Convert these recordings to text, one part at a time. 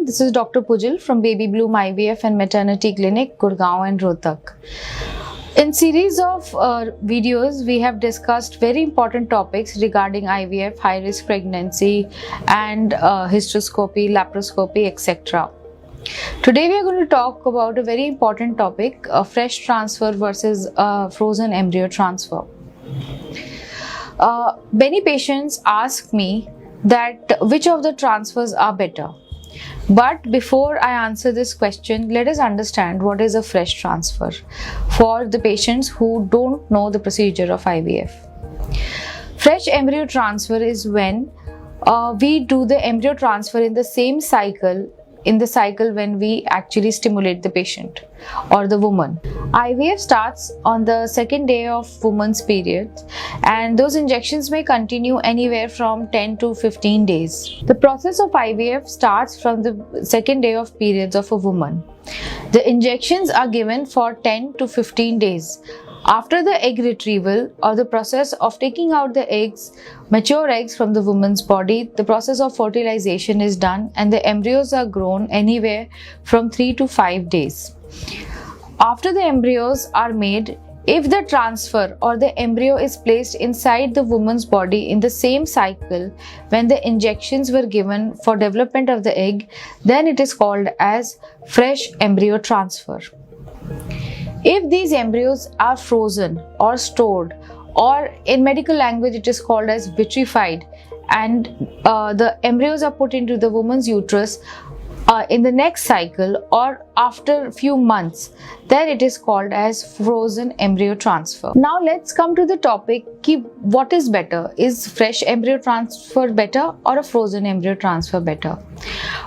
this is Dr. Pujil from Baby Bloom IVF and Maternity Clinic, Gurgaon and Rohtak. In series of videos, we have discussed very important topics regarding IVF, high-risk pregnancy and hysteroscopy, laparoscopy, etc. Today we are going to talk about a very important topic, fresh transfer versus frozen embryo transfer. Many patients ask me that which of the transfers are better. But before I answer this question, let us understand what is a fresh transfer for the patients who don't know the procedure of IVF. Fresh embryo transfer is when we do the embryo transfer in the same cycle, when we actually stimulate the patient or the woman. IVF starts on the second day of woman's period, and those injections may continue anywhere from 10 to 15 days. The process of IVF starts from the second day of periods of a woman. The injections are given for 10 to 15 days. After the egg retrieval, or the process of taking out the eggs, mature eggs from the woman's body, the process of fertilization is done and the embryos are grown anywhere from 3 to 5 days. After the embryos are made, if the transfer or the embryo is placed inside the woman's body in the same cycle when the injections were given for development of the egg, then it is called as fresh embryo transfer. If these embryos are frozen or stored, or in medical language it is called as vitrified, and the embryos are put into the woman's uterus in the next cycle or after a few months, then it is called as frozen embryo transfer. Now let's come to the topic, what is better? Is fresh embryo transfer better or a frozen embryo transfer better?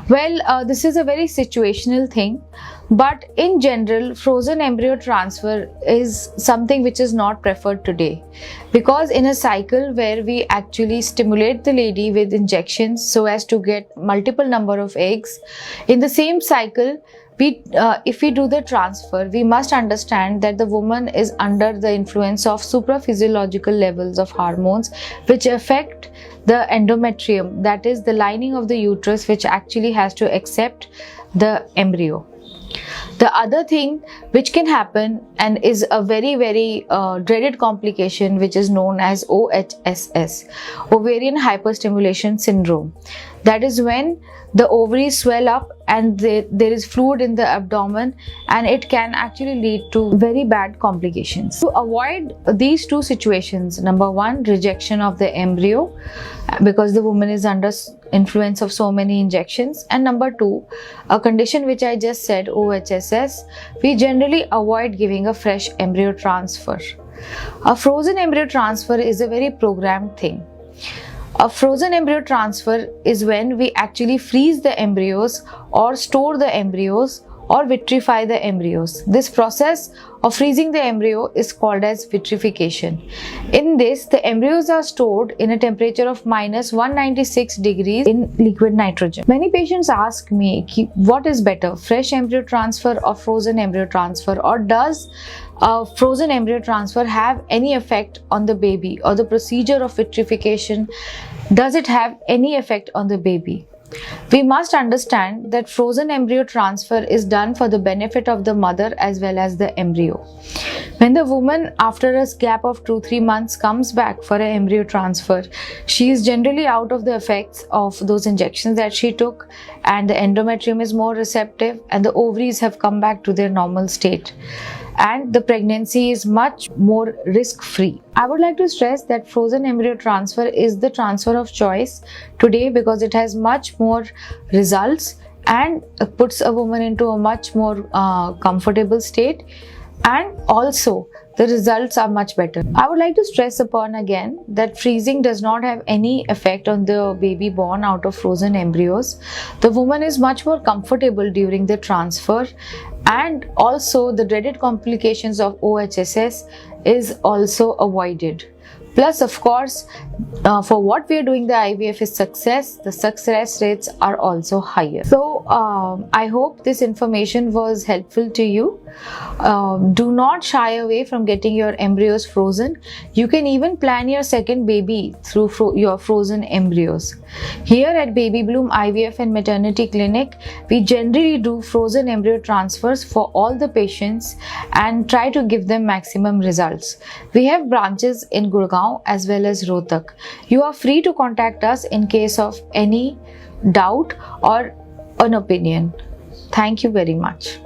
Well, this is a very situational thing, but in general, frozen embryo transfer is something which is not preferred today, because in a cycle where we actually stimulate the lady with injections so as to get multiple number of eggs, in the same cycle, if we do the transfer, we must understand that the woman is under the influence of supraphysiological levels of hormones which affect the endometrium, that is the lining of the uterus, which actually has to accept the embryo. The other thing which can happen and is a very dreaded complication, which is known as OHSS, ovarian hyperstimulation syndrome. That is when the ovaries swell up and there is fluid in the abdomen, and it can actually lead to very bad complications. To avoid these two situations, number one, rejection of the embryo because the woman is under influence of so many injections, and number two, a condition which I just said, OHSS, we generally avoid giving a fresh embryo transfer. A frozen embryo transfer is a very programmed thing. A frozen embryo transfer is when we actually freeze the embryos or store the embryos or vitrify the embryos. This process of freezing the embryo is called as vitrification. In this, the embryos are stored in a temperature of minus 196 degrees in liquid nitrogen. Many patients ask me, what is better, fresh embryo transfer or frozen embryo transfer, or does frozen embryo transfer have any effect on the baby, or the procedure of vitrification, does it have any effect on the baby? We must understand that frozen embryo transfer is done for the benefit of the mother as well as the embryo. When the woman, after a gap of 2-3 months, comes back for an embryo transfer, she is generally out of the effects of those injections that she took, and the endometrium is more receptive and the ovaries have come back to their normal state, and the pregnancy is much more risk-free. I would like to stress that frozen embryo transfer is the transfer of choice today because it has much more results and puts a woman into a much more comfortable state, and also the results are much better. I would like to stress upon again that freezing does not have any effect on the baby born out of frozen embryos. The woman is much more comfortable during the transfer, and also the dreaded complications of OHSS is also avoided. Plus, of course, for what we are doing the IVF is success. The success rates are also higher. So I hope this information was helpful to you. Do not shy away from getting your embryos frozen. You can even plan your second baby through your frozen embryos. Here at Baby Bloom IVF and Maternity Clinic, we generally do frozen embryo transfers for all the patients and try to give them maximum results. We have branches in Gurgaon as well as Rohtak. You are free to contact us in case of any doubt or an opinion. Thank you very much.